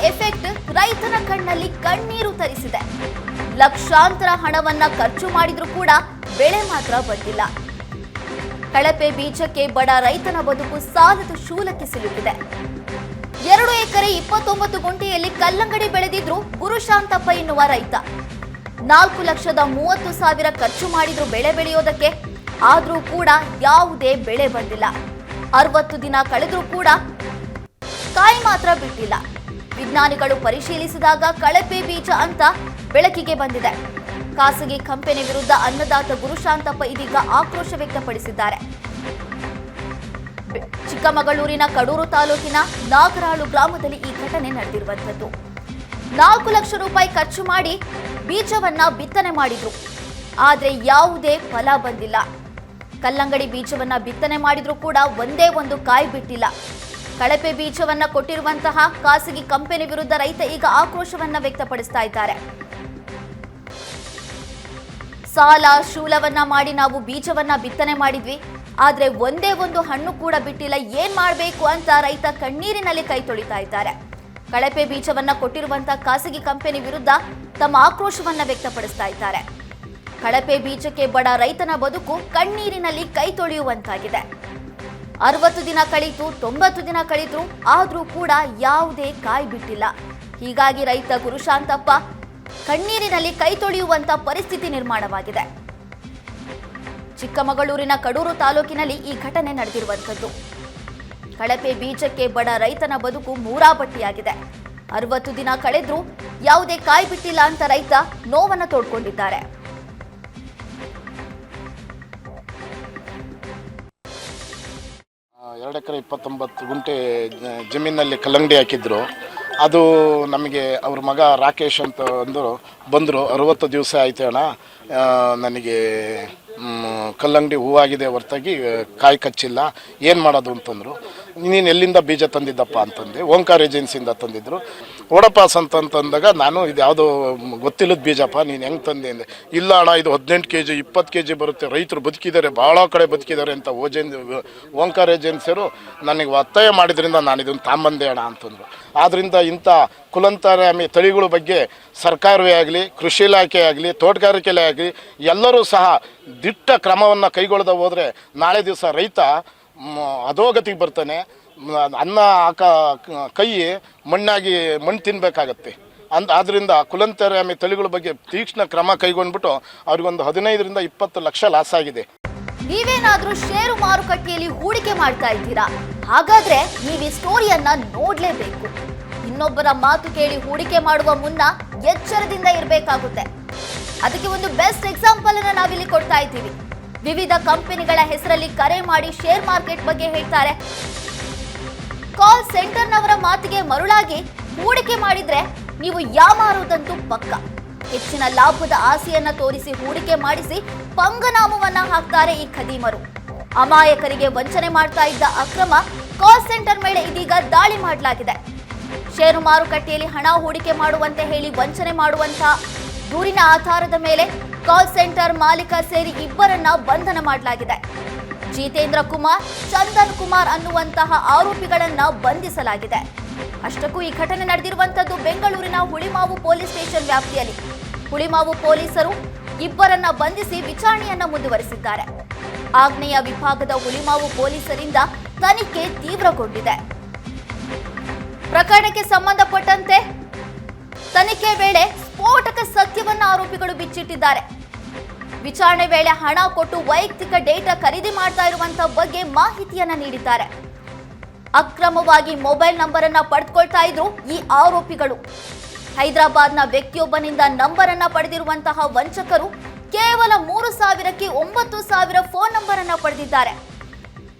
Effect ರೈತನ ಕಣ್ಣಲ್ಲಿ ಕಣ್ಣೀರು ತರಿಸಿದೆ. ಲಕ್ಷಾಂತರ ಹಣವನ್ನ ಖರ್ಚು ಮಾಡಿದ್ರೂ ಕೂಡ ಬೆಳೆ ಮಾತ್ರ ಬಂದಿಲ್ಲ. ಕಳಪೆ ಬೀಜಕ್ಕೆ ಬಡ ರೈತನ ಬದುಕು ಸಾಲದ ಶೂಲಕ್ಕೆ ಸಿಲುಕಿದೆ. 2 ಎಕರೆ 29 ಗುಂಟೆಯಲ್ಲಿ ಕಲ್ಲಂಗಡಿ ಬೆಳೆದಿದ್ರು ಗುರುಶಾಂತಪ್ಪ ಎನ್ನುವ ರೈತ 4,30,000 ಖರ್ಚು ಮಾಡಿದ್ರು ಬೆಳೆ ಬೆಳೆಯೋದಕ್ಕೆ. ಆದ್ರೂ ಕೂಡ ಯಾವುದೇ ಬೆಳೆ ಬಂದಿಲ್ಲ. 60 ದಿನ ಕಳೆದ್ರೂ ಕೂಡ ಕಾಯಿ ಮಾತ್ರ ಬಿಟ್ಟಿಲ್ಲ. ವಿಜ್ಞಾನಿಗಳು ಪರಿಶೀಲಿಸಿದಾಗ ಕಳಪೆ ಬೀಜ ಅಂತ ಬೆಳಕಿಗೆ ಬಂದಿದೆ. ಖಾಸಗಿ ಕಂಪನಿ ವಿರುದ್ಧ ಅನ್ನದಾತ ಗುರುಶಾಂತಪ್ಪ ಇದೀಗ ಆಕ್ರೋಶ ವ್ಯಕ್ತಪಡಿಸಿದ್ದಾರೆ. ಚಿಕ್ಕಮಗಳೂರಿನ ಕಡೂರು ತಾಲೂಕಿನ ನಾಗರಾಳು ಗ್ರಾಮದಲ್ಲಿ ಈ ಘಟನೆ ನಡೆದಿರುವಂತದ್ದು. 4 ಲಕ್ಷ ರೂಪಾಯಿ ಖರ್ಚು ಮಾಡಿ ಬೀಜವನ್ನ ಬಿತ್ತನೆ ಮಾಡಿದ್ರು, ಆದ್ರೆ ಯಾವುದೇ ಫಲ ಬಂದಿಲ್ಲ. ಕಲ್ಲಂಗಡಿ ಬೀಜವನ್ನ ಬಿತ್ತನೆ ಮಾಡಿದ್ರು ಕೂಡ ಒಂದೇ ಒಂದು ಕಾಯಿ ಬಿಟ್ಟಿಲ್ಲ. ಕಳಪೆ ಬೀಜವನ್ನ ಕೊಟ್ಟಿರುವಂತಹ ಖಾಸಗಿ ಕಂಪನಿ ವಿರುದ್ಧ ರೈತ ಈಗ ಆಕ್ರೋಶವನ್ನ ವ್ಯಕ್ತಪಡಿಸ್ತಾ ಇದ್ದಾರೆ. ಸಾಲ ಶೂಲವನ್ನ ಮಾಡಿ ನಾವು ಬೀಜವನ್ನ ಬಿತ್ತನೆ ಮಾಡಿದ್ವಿ, ಆದ್ರೆ ಒಂದೇ ಒಂದು ಹಣ್ಣು ಕೂಡ ಬಿಟ್ಟಿಲ್ಲ. ಏನ್ ಮಾಡಬೇಕು ಅಂತ ರೈತ ಕಣ್ಣೀರಿನಲ್ಲಿ ಕೈ ತೊಳಿತಾ ಇದ್ದಾರೆ. ಕಳಪೆ ಬೀಜವನ್ನ ಕೊಟ್ಟಿರುವಂತಹ ಖಾಸಗಿ ಕಂಪನಿ ವಿರುದ್ಧ ತಮ್ಮ ಆಕ್ರೋಶವನ್ನ ವ್ಯಕ್ತಪಡಿಸ್ತಾ ಇದ್ದಾರೆ. ಕಳಪೆ ಬೀಜಕ್ಕೆ ಬಡ ರೈತನ ಬದುಕು ಕಣ್ಣೀರಿನಲ್ಲಿ ಕೈ ತೊಳೆಯುವಂತಾಗಿದೆ. 60 ದಿನ ಕಳೀತು, 90 ದಿನ ಕಳೀತು, ಆದ್ರೂ ಕೂಡ ಯಾವುದೇ ಕಾಯಿ ಬಿಟ್ಟಿಲ್ಲ. ಹೀಗಾಗಿ ರೈತ ಗುರುಶಾಂತಪ್ಪ ಕಣ್ಣೀರಿನಲ್ಲಿ ಕೈ ತೊಳೆಯುವಂತ ಪರಿಸ್ಥಿತಿ ನಿರ್ಮಾಣವಾಗಿದೆ. ಚಿಕ್ಕಮಗಳೂರಿನ ಕಡೂರು ತಾಲೂಕಿನಲ್ಲಿ ಈ ಘಟನೆ ನಡೆದಿರುವಂತದ್ದು. ಕಳಪೆ ಬೀಜಕ್ಕೆ ಬಡ ರೈತನ ಬದುಕು ಮೂರಾಪಟ್ಟಿಯಾಗಿದೆ. 60 ದಿನ ಕಳೆದ್ರೂ ಯಾವುದೇ ಕಾಯಿ ಬಿಟ್ಟಿಲ್ಲ ಅಂತ ರೈತ ನೋವನ್ನ ತೋಡ್ಕೊಂಡಿದ್ದಾರೆ. 2 ಎಕರೆ 29 ಗುಂಟೆ ಜಮೀನಲ್ಲಿ ಕಲ್ಲಂಗಡಿ ಹಾಕಿದ್ರು. ಅದು ನಮಗೆ ಅವ್ರ ಮಗ ರಾಕೇಶ್ ಅಂತ ಬಂದರು. 60 ದಿವಸ ಆಯ್ತು ಅಣ್ಣ, ನನಗೆ ಕಲ್ಲಂಗಡಿ ಹೂವಾಗಿದೆ ಹೊರತಾಗಿ ಕಾಯಿ ಕಚ್ಚಿಲ್ಲ, ಏನು ಮಾಡೋದು ಅಂತಂದರು. ನೀನು ಎಲ್ಲಿಂದ ಬೀಜ ತಂದಿದ್ದಪ್ಪ ಅಂತಂದೆ. ಓಂಕಾರ ಏಜೆನ್ಸಿಯಿಂದ ತಂದಿದ್ದರು. ಓಡಪಾಸ್ ಅಂತಂದಾಗ ನಾನು ಇದು ಯಾವುದೋ ಗೊತ್ತಿಲ್ಲದ ಬೀಜಪ್ಪ, ನೀನು ಹೆಂಗೆ ತಂದೆ ಅಂದೆ. ಇಲ್ಲ ಅಣ್ಣ, ಇದು 18 kg 20 kg ಬರುತ್ತೆ, ರೈತರು ಬದುಕಿದ್ದಾರೆ, ಭಾಳ ಕಡೆ ಬದುಕಿದ್ದಾರೆ ಅಂತ ಓಂಕಾರ ಏಜೆನ್ಸಿಯವರು ನನಗೆ ಒತ್ತಾಯ ಮಾಡಿದ್ರಿಂದ ನಾನು ಇದನ್ನು ತಾಂಬಂದೆ ಅಣ್ಣ ಅಂತಂದರು. ಆದ್ದರಿಂದ ಇಂಥ ಕುಲಂತರಾಮಿ ತಳಿಗಳ ಬಗ್ಗೆ ಸರ್ಕಾರವೇ ಆಗಲಿ, ಕೃಷಿ ಇಲಾಖೆ ಆಗಲಿ, ತೋಟಗಾರಿಕೆ ಆಗಲಿ ಎಲ್ಲರೂ ಸಹ ದಿಟ್ಟ ಕ್ರಮವನ್ನು ಕೈಗೊಳ್ಳದೆ ಹೋದರೆ ನಾಳೆ ದಿವಸ ರೈತ ಅಧೋಗತಿಗೆ ಬರ್ತಾನೆ. ಅನ್ನ ಕೈ ಮಣ್ಣು ತಿನ್ನಬೇಕಾಗತ್ತೆ. ಆದ್ದರಿಂದ ಕುಲಂತರಾಮಿ ತಳಿಗಳ ಬಗ್ಗೆ ತೀಕ್ಷ್ಣ ಕ್ರಮ ಕೈಗೊಂಡ್ಬಿಟ್ಟು ಅವ್ರಿಗೊಂದು 15ರಿಂದ 20 ಲಕ್ಷ ಲಾಸ್ ಆಗಿದೆ. ನೀವೇನಾದ್ರೂ ಷೇರು ಮಾರುಕಟ್ಟೆಯಲ್ಲಿ ಹೂಡಿಕೆ ಮಾಡ್ತಾ ಇದ್ದೀರಾ? ಹಾಗಾದ್ರೆ ನೀವು ಈ ಸ್ಟೋರಿಯನ್ನ ನೋಡ್ಲೇಬೇಕು. ಇನ್ನೊಬ್ಬರ ಮಾತು ಕೇಳಿ ಹೂಡಿಕೆ ಮಾಡುವ ಮುನ್ನ ಎಚ್ಚರದಿಂದ ಇರಬೇಕಾಗುತ್ತೆ. ಅದಕ್ಕೆ ಒಂದು ಬೆಸ್ಟ್ ಎಕ್ಸಾಂಪಲ್ ಅನ್ನ ನಾವಿಲ್ಲಿ ಕೊಡ್ತಾ ಇದ್ದೀವಿ. ವಿವಿಧ ಕಂಪನಿಗಳ ಹೆಸರಲ್ಲಿ ಕರೆ ಮಾಡಿ ಶೇರ್ ಮಾರ್ಕೆಟ್ ಬಗ್ಗೆ ಹೇಳ್ತಾರೆ. ಕಾಲ್ ಸೆಂಟರ್ನವರ ಮಾತಿಗೆ ಮರುಳಾಗಿ ಹೂಡಿಕೆ ಮಾಡಿದ್ರೆ ನೀವು ಯಾಮಾರುವುದಂತೂ ಪಕ್ಕ. ಹೆಚ್ಚಿನ ಲಾಭದ ಆಸೆಯನ್ನ ತೋರಿಸಿ ಹೂಡಿಕೆ ಮಾಡಿಸಿ ಪಂಗನಾಮವನ್ನ ಹಾಕ್ತಾರೆ ಈ ಖದೀಮರು. ಅಮಾಯಕರಿಗೆ ವಂಚನೆ ಮಾಡ್ತಾ ಇದ್ದ ಅಕ್ರಮ ಕಾಲ್ ಸೆಂಟರ್ ಮೇಲೆ ಇದೀಗ ದಾಳಿ ಮಾಡಲಾಗಿದೆ. ಷೇರು ಮಾರುಕಟ್ಟೆಯಲ್ಲಿ ಹಣ ಹೂಡಿಕೆ ಮಾಡುವಂತೆ ಹೇಳಿ ವಂಚನೆ ಮಾಡುವಂತಹ ದೂರಿನ ಆಧಾರದ ಮೇಲೆ ಕಾಲ್ ಸೆಂಟರ್ ಮಾಲೀಕ ಸೇರಿ 2ರನ್ನ ಬಂಧನ ಮಾಡಲಾಗಿದೆ. ಜಿತೇಂದ್ರ ಕುಮಾರ್, ಚಂದನ್ ಕುಮಾರ್ ಅನ್ನುವಂತಹ ಆರೋಪಿಗಳನ್ನ ಬಂಧಿಸಲಾಗಿದೆ. ಅಷ್ಟಕ್ಕೂ ಈ ಘಟನೆ ನಡೆದಿರುವಂತದ್ದು ಬೆಂಗಳೂರಿನ ಹುಳಿಮಾವು ಪೊಲೀಸ್ ಸ್ಟೇಷನ್ ವ್ಯಾಪ್ತಿಯಲ್ಲಿ. ಹುಳಿಮಾವು ಪೊಲೀಸರು 2ರನ್ನ ಬಂಧಿಸಿ ವಿಚಾರಣೆಯನ್ನ ಮುಂದುವರೆಸಿದ್ದಾರೆ. ಆಗ್ನೇಯ ವಿಭಾಗದ ಹುಳಿಮಾವು ಪೊಲೀಸರಿಂದ ತನಿಖೆ ತೀವ್ರಗೊಂಡಿದೆ. ಪ್ರಕರಣಕ್ಕೆ ಸಂಬಂಧಪಟ್ಟಂತೆ ತನಿಖೆ ವೇಳೆ ಸ್ಫೋಟಕ ಸತ್ಯವನ್ನ ಆರೋಪಿಗಳು ಬಿಚ್ಚಿಟ್ಟಿದ್ದಾರೆ. ವಿಚಾರಣೆ ವೇಳೆ ಹಣ ಕೊಟ್ಟು ವೈಯಕ್ತಿಕ ಡೇಟಾ ಖರೀದಿ ಮಾಡ್ತಾ ಇರುವಂತಹ ಬಗ್ಗೆ ಮಾಹಿತಿಯನ್ನ ನೀಡಿದ್ದಾರೆ. ಅಕ್ರಮವಾಗಿ ಮೊಬೈಲ್ ನಂಬರ್ ಅನ್ನ ಪಡೆದುಕೊಳ್ತಾ ಇದ್ರು ಈ ಆರೋಪಿಗಳು. ಹೈದರಾಬಾದ್ನ ವ್ಯಕ್ತಿಯೊಬ್ಬನಿಂದ ನಂಬರ್ ಅನ್ನ ಪಡೆದಿರುವಂತಹ ವಂಚಕರು ಕೇವಲ 3,000ಕ್ಕೆ 9,000 ಫೋನ್ ನಂಬರ್ ಅನ್ನ ಪಡೆದಿದ್ದಾರೆ.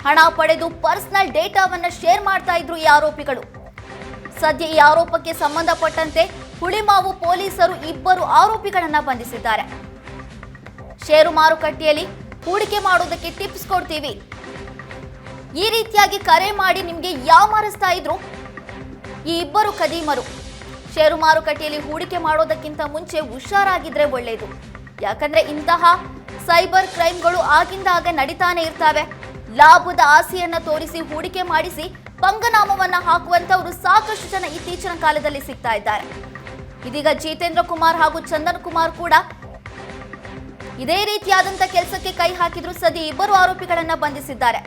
ಹಣ ಪಡೆದು ಪರ್ಸನಲ್ ಡೇಟಾವನ್ನ ಶೇರ್ ಮಾಡ್ತಾ ಇದ್ರು ಈ ಆರೋಪಿಗಳು. ಸದ್ಯ ಈ ಆರೋಪಕ್ಕೆ ಸಂಬಂಧಪಟ್ಟಂತೆ ಹುಳಿಮಾವು ಪೊಲೀಸರು 2 ಆರೋಪಿಗಳನ್ನ ಬಂಧಿಸಿದ್ದಾರೆ. ಷೇರು ಮಾರುಕಟ್ಟೆಯಲ್ಲಿ ಹೂಡಿಕೆ ಮಾಡೋದಕ್ಕೆ ಟಿಪ್ಸ್ ಕೊಡ್ತೀವಿ, ಈ ರೀತಿಯಾಗಿ ಕರೆ ಮಾಡಿ ನಿಮಗೆ ಯಾಮಾರಿಸ್ತಾ ಇದ್ರು ಈ 2 ಖದೀಮರು. ಷೇರು ಮಾರುಕಟ್ಟೆಯಲ್ಲಿ ಹೂಡಿಕೆ ಮಾಡೋದಕ್ಕಿಂತ ಮುಂಚೆ ಹುಷಾರಾಗಿದ್ರೆ ಒಳ್ಳೆಯದು. ಯಾಕಂದ್ರೆ ಇಂತಹ ಸೈಬರ್ ಕ್ರೈಮ್ಗಳು ಆಗಿಂದಾಗ ನಡೀತಾನೆ ಇರ್ತವೆ. ಲಾಭದ ಆಸೆಯನ್ನ ತೋರಿಸಿ ಹೂಡಿಕೆ ಮಾಡಿಸಿ ಪಂಗನಾಮವನ್ನ ಹಾಕುವಂತವರು ಸಾಕಷ್ಟು ಜನ ಇತ್ತೀಚಿನ ಕಾಲದಲ್ಲಿ ಸಿಗ್ತಾ ಇದ್ದಾರೆ. ಇದೀಗ ಜಿತೇಂದ್ರ ಕುಮಾರ್ ಹಾಗೂ ಚಂದನ್ ಕುಮಾರ್ ಕೂಡ ಇದೇ ರೀತಿಯಾದಂತ ಕೆಲಸಕ್ಕೆ ಕೈ ಹಾಕಿದ್ರು. ಸದ್ಯ ಇಬ್ಬರು ಆರೋಪಿಗಳನ್ನ ಬಂಧಿಸಿದ್ದಾರೆ.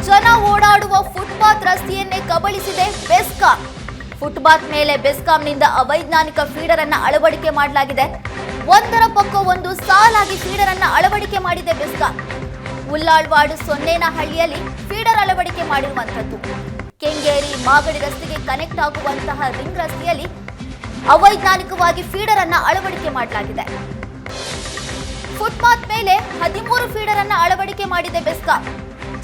ಜನ ಓಡಾಡುವ ಫುಟ್ಪಾತ್ ರಸ್ತೆಯನ್ನೇ ಕಬಳಿಸಿದೆ ಬೆಸ್ಕಾಂ. ಫುಟ್ಪಾತ್ ಮೇಲೆ ಬೆಸ್ಕಾಂನಿಂದ ಅವೈಜ್ಞಾನಿಕ ಫೀಡರ್ ಅನ್ನ ಅಳವಡಿಕೆ ಮಾಡಲಾಗಿದೆ. ಒಂದರ ಪಕ್ಕ ಒಂದು ಸಾಲಾಗಿ ಫೀಡರ್ ಅನ್ನ ಅಳವಡಿಕೆ ಮಾಡಿದೆ ಬೆಸ್ಕಾಂ. ಉಲ್ಲಾಳ್ವಾಡ್ ಸೊನ್ನೇನಹಳ್ಳಿಯಲ್ಲಿ ಫೀಡರ್ ಅಳವಡಿಕೆ ಮಾಡಿರುವಂತದ್ದು. ಕೆಂಗೇರಿ ಮಾಗಡಿ ರಸ್ತೆಗೆ ಕನೆಕ್ಟ್ ಆಗುವಂತಹ ರಿಂಗ್ ರಸ್ತೆಯಲ್ಲಿ ಅವೈಜ್ಞಾನಿಕವಾಗಿ ಫೀಡರ್ ಅನ್ನ ಅಳವಡಿಕೆ ಮಾಡಲಾಗಿದೆ. ಫುಟ್ಪಾತ್ ಮೇಲೆ 13 ಫೀಡರ್ ಅನ್ನ ಅಳವಡಿಕೆ ಮಾಡಿದೆ ಬೆಸ್ಕಾಂ.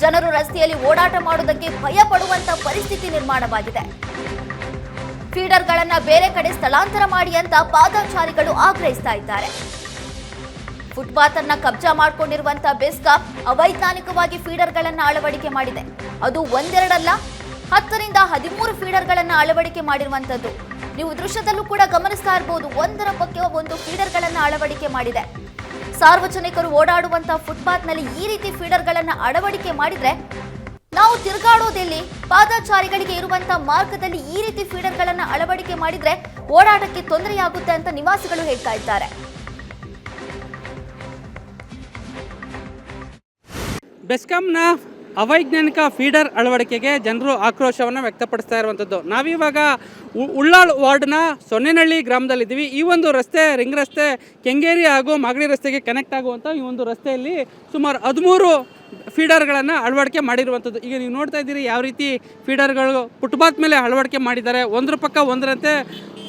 ಜನರು ರಸ್ತೆಯಲ್ಲಿ ಓಡಾಟ ಮಾಡುವುದಕ್ಕೆ ಭಯ ಪಡುವಂತ ಪರಿಸ್ಥಿತಿ ನಿರ್ಮಾಣವಾಗಿದೆ. ಫೀಡರ್ಗಳನ್ನ ಬೇರೆ ಕಡೆ ಸ್ಥಳಾಂತರ ಮಾಡಿ ಅಂತ ಪಾದಚಾರಿಗಳು ಆಗ್ರಹಿಸ್ತಾ ಇದ್ದಾರೆ. ಫುಟ್ಪಾತ್ ಅನ್ನ ಕಬ್ಜಾ ಮಾಡಿಕೊಂಡಿರುವಂತಹ ಬೆಸ್ಕಾಂ ಅವೈಜ್ಞಾನಿಕವಾಗಿ ಫೀಡರ್ಗಳನ್ನ ಅಳವಡಿಕೆ ಮಾಡಿದೆ. ಅದು ಒಂದೆರಡಲ್ಲ, 10 ರಿಂದ 13 ಫೀಡರ್ಗಳನ್ನ ಅಳವಡಿಕೆ ಮಾಡಿರುವಂತದ್ದು. ನೀವು ದೃಶ್ಯದಲ್ಲೂ ಕೂಡ ಗಮನಿಸ್ತಾ ಇರಬಹುದು. ಒಂದರ ಪಕ್ಕ ಒಂದು ಫೀಡರ್ಗಳನ್ನ ಅಳವಡಿಕೆ ಮಾಡಿದೆ. ಸಾರ್ವಜನಿಕರು ಓಡಾಡುವಂತಹ ಫುಟ್ಪಾತ್ ನಲ್ಲಿ ಈ ರೀತಿ ಫೀಡರ್ಗಳನ್ನ ಅಳವಡಿಕೆ ಮಾಡಿದ್ರೆ ನಾವು ತಿರುಗಾಡೋದೆಲ್ಲಿ? ಪಾದಚಾರಿಗಳಿಗೆ ಇರುವಂತಹ ಮಾರ್ಗದಲ್ಲಿ ಈ ರೀತಿ ಫೀಡರ್ಗಳನ್ನ ಅಳವಡಿಕೆ ಮಾಡಿದ್ರೆ ಓಡಾಟಕ್ಕೆ ತೊಂದರೆಯಾಗುತ್ತೆ ಅಂತ ನಿವಾಸಿಗಳು ಹೇಳ್ತಾ ಇದ್ದಾರೆ. ಬೆಸ್ಕಾಂನ ಅವೈಜ್ಞಾನಿಕ ಫೀಡರ್ ಅಳವಡಿಕೆಗೆ ಜನರು ಆಕ್ರೋಶವನ್ನು ವ್ಯಕ್ತಪಡಿಸ್ತಾ ಇರುವಂಥದ್ದು. ನಾವಿವಾಗ ಉಳ್ಳಾಳ್ ವಾರ್ಡ್ನ ಸೊನ್ನೇನಹಳ್ಳಿ ಗ್ರಾಮದಲ್ಲಿದ್ದೀವಿ. ಈ ಒಂದು ರಸ್ತೆ ರಿಂಗ್ ರಸ್ತೆ ಕೆಂಗೇರಿ ಹಾಗೂ ಮಾಗಡಿ ರಸ್ತೆಗೆ ಕನೆಕ್ಟ್ ಆಗುವಂಥ ಈ ಒಂದು ರಸ್ತೆಯಲ್ಲಿ ಸುಮಾರು 13 ಫೀಡರ್ಗಳನ್ನು ಅಳವಡಿಕೆ ಮಾಡಿರುವಂಥದ್ದು. ಈಗ ನೀವು ನೋಡ್ತಾ ಇದ್ದೀರಿ ಯಾವ ರೀತಿ ಫೀಡರ್ಗಳು ಫುಟ್ಪಾತ್ ಮೇಲೆ ಅಳವಡಿಕೆ ಮಾಡಿದ್ದಾರೆ. ಒಂದರ ಪಕ್ಕ ಒಂದರಂತೆ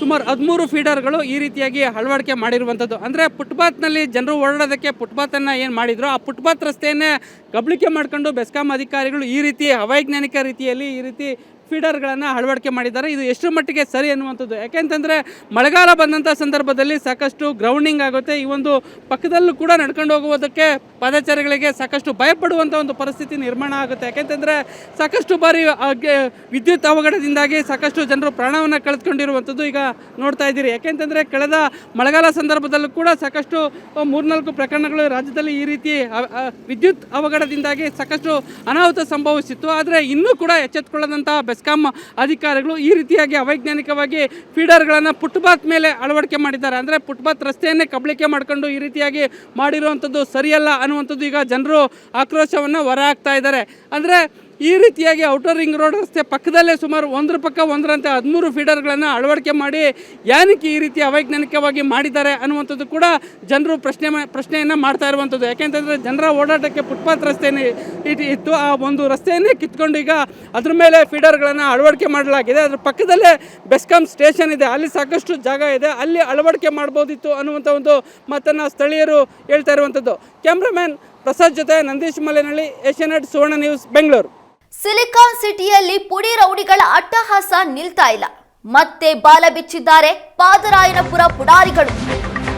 ಸುಮಾರು 13 ಫೀಡರ್ಗಳು ಈ ರೀತಿಯಾಗಿ ಅಳವಡಿಕೆ ಮಾಡಿರುವಂಥದ್ದು. ಅಂದರೆ ಫುಟ್ಪಾತ್ನಲ್ಲಿ ಜನರು ಓಡಾಡೋದಕ್ಕೆ ಫುಟ್ಪಾತನ್ನು ಏನು ಮಾಡಿದ್ರು, ಆ ಫುಟ್ಪಾತ್ ರಸ್ತೆಯನ್ನೇ ಕಬಳಿಕೆ ಮಾಡ್ಕೊಂಡು ಬೆಸ್ಕಾಂ ಅಧಿಕಾರಿಗಳು ಈ ರೀತಿ ಅವೈಜ್ಞಾನಿಕ ರೀತಿಯಲ್ಲಿ ಈ ರೀತಿ ಫೀಡರ್ಗಳನ್ನು ಅಳವಡಿಕೆ ಮಾಡಿದ್ದಾರೆ. ಇದು ಎಷ್ಟು ಮಟ್ಟಿಗೆ ಸರಿ ಅನ್ನುವಂಥದ್ದು. ಯಾಕೆಂತಂದರೆ ಮಳೆಗಾಲ ಬಂದಂಥ ಸಂದರ್ಭದಲ್ಲಿ ಸಾಕಷ್ಟು ಗ್ರೌಂಡಿಂಗ್ ಆಗುತ್ತೆ. ಈ ಒಂದು ಪಕ್ಕದಲ್ಲೂ ಕೂಡ ನಡ್ಕೊಂಡು ಹೋಗುವುದಕ್ಕೆ ಪಾದಚಾರಿಗಳಿಗೆ ಸಾಕಷ್ಟು ಭಯಪಡುವಂಥ ಒಂದು ಪರಿಸ್ಥಿತಿ ನಿರ್ಮಾಣ ಆಗುತ್ತೆ. ಯಾಕೆಂತಂದರೆ ಸಾಕಷ್ಟು ಬಾರಿ ವಿದ್ಯುತ್ ಅವಘಡದಿಂದಾಗಿ ಸಾಕಷ್ಟು ಜನರು ಪ್ರಾಣವನ್ನು ಕಳೆದುಕೊಂಡಿರುವಂಥದ್ದು ಈಗ ನೋಡ್ತಾ ಇದ್ದೀರಿ. ಯಾಕೆಂತಂದರೆ ಕಳೆದ ಮಳೆಗಾಲ ಸಂದರ್ಭದಲ್ಲೂ ಕೂಡ ಸಾಕಷ್ಟು 3-4 ಪ್ರಕರಣಗಳು ರಾಜ್ಯದಲ್ಲಿ ಈ ರೀತಿ ವಿದ್ಯುತ್ ಅವಘಡದಿಂದಾಗಿ ಸಾಕಷ್ಟು ಅನಾಹುತ ಸಂಭವಿಸಿತ್ತು. ಆದರೆ ಇನ್ನೂ ಕೂಡ ಎಚ್ಚೆತ್ತುಕೊಳ್ಳದಂಥ ಬೆಸ್ಕಾಂ ಅಧಿಕಾರಿಗಳು ಈ ರೀತಿಯಾಗಿ ಅವೈಜ್ಞಾನಿಕವಾಗಿ ಫೀಡರ್ಗಳನ್ನು ಫುಟ್ಪಾತ್ ಮೇಲೆ ಅಳವಡಿಕೆ ಮಾಡಿದ್ದಾರೆ. ಅಂದರೆ ಫುಟ್ಪಾತ್ ರಸ್ತೆಯನ್ನೇ ಕಬಳಿಕೆ ಮಾಡಿಕೊಂಡು ಈ ರೀತಿಯಾಗಿ ಮಾಡಿರುವಂಥದ್ದು ಸರಿಯಲ್ಲ ಅನ್ನುವಂಥದ್ದು ಈಗ ಜನರು ಆಕ್ರೋಶವನ್ನು ಹೊರಹಾಕ್ತಾ ಇದ್ದಾರೆ. ಅಂದರೆ ಈ ರೀತಿಯಾಗಿ ಔಟರ್ ರಿಂಗ್ ರೋಡ್ ರಸ್ತೆ ಪಕ್ಕದಲ್ಲೇ ಸುಮಾರು ಒಂದರ ಪಕ್ಕ ಒಂದರಂತೆ 13 ಫೀಡರ್ಗಳನ್ನು ಅಳವಡಿಕೆ ಮಾಡಿ ಏನಕ್ಕೆ ಈ ರೀತಿ ಅವೈಜ್ಞಾನಿಕವಾಗಿ ಮಾಡಿದ್ದಾರೆ ಅನ್ನುವಂಥದ್ದು ಕೂಡ ಜನರು ಪ್ರಶ್ನೆಯನ್ನು ಮಾಡ್ತಾ ಇರುವಂಥದ್ದು. ಯಾಕೆಂತಂದರೆ ಜನರ ಓಡಾಟಕ್ಕೆ ಫುಟ್ಪಾತ್ ರಸ್ತೆಯೇ ಇತ್ತು. ಆ ಒಂದು ರಸ್ತೆಯನ್ನೇ ಕಿತ್ಕೊಂಡು ಈಗ ಅದ್ರ ಮೇಲೆ ಫೀಡರ್ಗಳನ್ನು ಅಳವಡಿಕೆ ಮಾಡಲಾಗಿದೆ. ಅದ್ರ ಪಕ್ಕದಲ್ಲೇ ಬೆಸ್ಕಾಂ ಸ್ಟೇಷನ್ ಇದೆ, ಅಲ್ಲಿ ಸಾಕಷ್ಟು ಜಾಗ ಇದೆ, ಅಲ್ಲಿ ಅಳವಡಿಕೆ ಮಾಡ್ಬೋದಿತ್ತು ಅನ್ನುವಂಥ ಒಂದು ಮಾತನ್ನು ಸ್ಥಳೀಯರು ಹೇಳ್ತಾ ಇರುವಂಥದ್ದು. ಕ್ಯಾಮ್ರಾಮನ್ ಪ್ರಸಾದ್ ಜೊತೆ ನಂದೀಶ್ ಮಲೆನಹಳ್ಳಿ, ಏಷ್ಯಾನೆಟ್ ಸುವರ್ಣ ನ್ಯೂಸ್, ಬೆಂಗಳೂರು. ಸಿಲಿಕಾನ್ ಸಿಟಿಯಲ್ಲಿ ಪುಡಿ ರೌಡಿಗಳ ಅಟ್ಟಹಾಸ ನಿಲ್ತಾ ಇಲ್ಲ. ಮತ್ತೆ ಬಾಲ ಬಿಚ್ಚಿದ್ದಾರೆ ಪಾದರಾಯನಪುರ ಪುಡಾರಿಗಳು.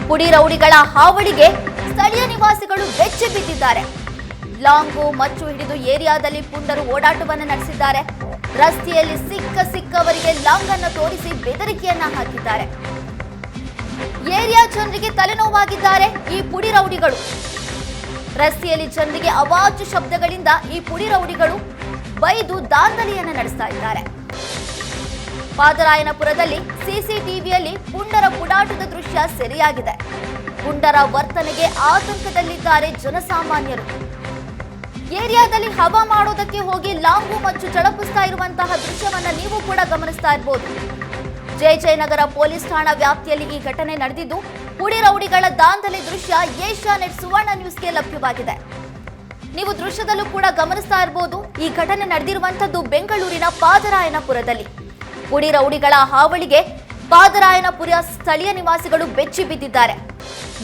ಪುಡಿ ರೌಡಿಗಳ ಹಾವಳಿಗೆ ಸ್ಥಳೀಯ ನಿವಾಸಿಗಳು ಬೆಚ್ಚಿ ಬಿದ್ದಿದ್ದಾರೆ. ಲಾಂಗು ಮಚ್ಚು ಹಿಡಿದು ಏರಿಯಾದಲ್ಲಿ ಪುಂಡರು ಓಡಾಟವನ್ನು ನಡೆಸಿದ್ದಾರೆ. ರಸ್ತೆಯಲ್ಲಿ ಸಿಕ್ಕವರಿಗೆ ಲಾಂಗ್ ಅನ್ನು ತೋರಿಸಿ ಬೆದರಿಕೆಯನ್ನ ಹಾಕಿದ್ದಾರೆ. ಏರಿಯಾ ಜನರಿಗೆ ತಲೆನೋವಾಗಿದ್ದಾರೆ ಈ ಪುಡಿ ರೌಡಿಗಳು. ರಸ್ತೆಯಲ್ಲಿ ಜನರಿಗೆ ಅವಾಚ್ಯ ಶಬ್ದಗಳಿಂದ ಈ ಪುಡಿ ರೌಡಿಗಳು ಬೈದು ದಾಂಧಲೆಯನ್ನು ನಡೆಸ್ತಾ ಇದ್ದಾರೆ. ಪಾದರಾಯನಪುರದಲ್ಲಿ ಸಿಸಿಟಿವಿಯಲ್ಲಿ ಪುಂಡರ ಪುಡಾಟದ ದೃಶ್ಯ ಸೆರೆಯಾಗಿದೆ. ಪುಂಡರ ವರ್ತನೆಗೆ ಆತಂಕದಲ್ಲಿದ್ದಾರೆ ಜನಸಾಮಾನ್ಯರು. ಏರಿಯಾದಲ್ಲಿ ಹವಾ ಮಾಡೋದಕ್ಕೆ ಹೋಗಿ ಲಾಂಗು ಮಚ್ಚು ಚಳಪಿಸ್ತಾ ಇರುವಂತಹ ದೃಶ್ಯವನ್ನ ನೀವು ಕೂಡ ಗಮನಿಸ್ತಾ ಇರಬಹುದು. ಜಯನಗರ ಪೊಲೀಸ್ ಠಾಣಾ ವ್ಯಾಪ್ತಿಯಲ್ಲಿ ಈ ಘಟನೆ ನಡೆದಿದ್ದು, ಪುಡಿ ರೌಡಿಗಳ ದಾಂಧಲೆ ದೃಶ್ಯ ಏಷ್ಯಾನೆಟ್ ಸುವರ್ಣ ನ್ಯೂಸ್ಗೆ ಲಭ್ಯವಾಗಿದೆ. ನೀವು ದೃಶ್ಯದಲ್ಲೂ ಕೂಡ ಗಮನಿಸ್ತಾ ಇರಬಹುದು. ಈ ಘಟನೆ ನಡೆದಿರುವಂತದ್ದು ಬೆಂಗಳೂರಿನ ಪಾದರಾಯನಪುರದಲ್ಲಿ. ಪುಡಿ ರೌಡಿಗಳ ಹಾವಳಿಗೆ ಪಾದರಾಯನಪುರ ಸ್ಥಳೀಯ ನಿವಾಸಿಗಳು ಬೆಚ್ಚಿ ಬಿದ್ದಿದ್ದಾರೆ.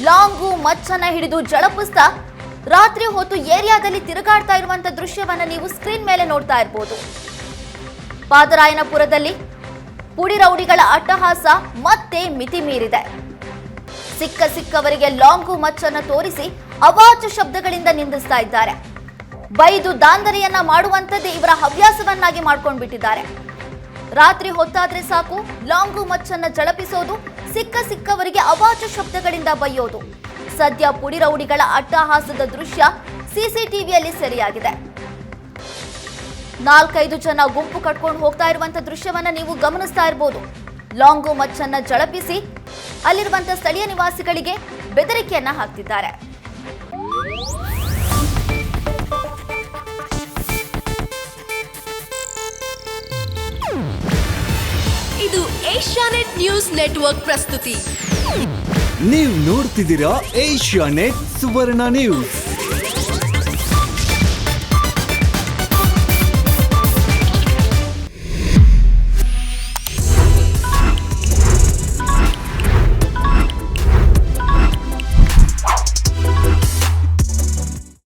ಲಾಂಗು ಮಚ್ಚನ್ನ ಹಿಡಿದು ಜಳಪಿಸ್ತಾ ರಾತ್ರಿ ಹೊತ್ತು ಏರಿಯಾದಲ್ಲಿ ತಿರುಗಾಡ್ತಾ ಇರುವಂತ ದೃಶ್ಯವನ್ನ ನೀವು ಸ್ಕ್ರೀನ್ ಮೇಲೆ ನೋಡ್ತಾ ಇರಬಹುದು. ಪಾದರಾಯನಪುರದಲ್ಲಿ ಪುಡಿ ರೌಡಿಗಳ ಅಟ್ಟಹಾಸ ಮತ್ತೆ ಮಿತಿ ಮೀರಿದೆ. ಸಿಕ್ಕವರಿಗೆ ಲಾಂಗು ಮಚ್ಚನ್ನ ತೋರಿಸಿ ಅವಾಚ್ಯ ಶಬ್ದಗಳಿಂದ ನಿಂದಿಸ್ತಾ ಇದ್ದಾರೆ. ಬೈದು ದಾಂಧಲೆಯನ್ನ ಮಾಡುವಂತದ್ದೇ ಇವರ ಹವ್ಯಾಸವನ್ನಾಗಿ ಮಾಡ್ಕೊಂಡು ಬಿಟ್ಟಿದ್ದಾರೆ. ರಾತ್ರಿ ಹೊತ್ತಾದ್ರೆ ಸಾಕು ಲಾಂಗು ಮಚ್ಚನ್ನ ಜಳಪಿಸೋದು, ಸಿಕ್ಕವರಿಗೆ ಅವಾಚ್ಯ ಶಬ್ದಗಳಿಂದ ಬೈಯೋದು. ಸದ್ಯ ಪುಡಿ ರೌಡಿಗಳ ಅಟ್ಟಹಾಸದ ದೃಶ್ಯ ಸಿಸಿಟಿವಿಯಲ್ಲಿ ಸೆರೆಯಾಗಿದೆ. 4-5 ಜನ ಗುಂಪು ಕಟ್ಕೊಂಡು ಹೋಗ್ತಾ ಇರುವಂತ ದೃಶ್ಯವನ್ನ ನೀವು ಗಮನಿಸ್ತಾ ಇರಬಹುದು. ಲಾಂಗು ಮಚ್ಚನ್ನ ಜಳಪಿಸಿ ಅಲ್ಲಿರುವಂತ ಸ್ಥಳೀಯ ನಿವಾಸಿಗಳಿಗೆ ಬೆದರಿಕೆಯನ್ನ ಹಾಕ್ತಿದ್ದಾರೆ. ಇದು ಏಷ್ಯಾನೆಟ್ ನ್ಯೂಸ್ ನೆಟ್ವರ್ಕ್ ಪ್ರಸ್ತುತಿ. ನೀವು ನೋಡ್ತಿದ್ದೀರಾ ಏಷ್ಯಾನೆಟ್ ಸುವರ್ಣ ನ್ಯೂಸ್.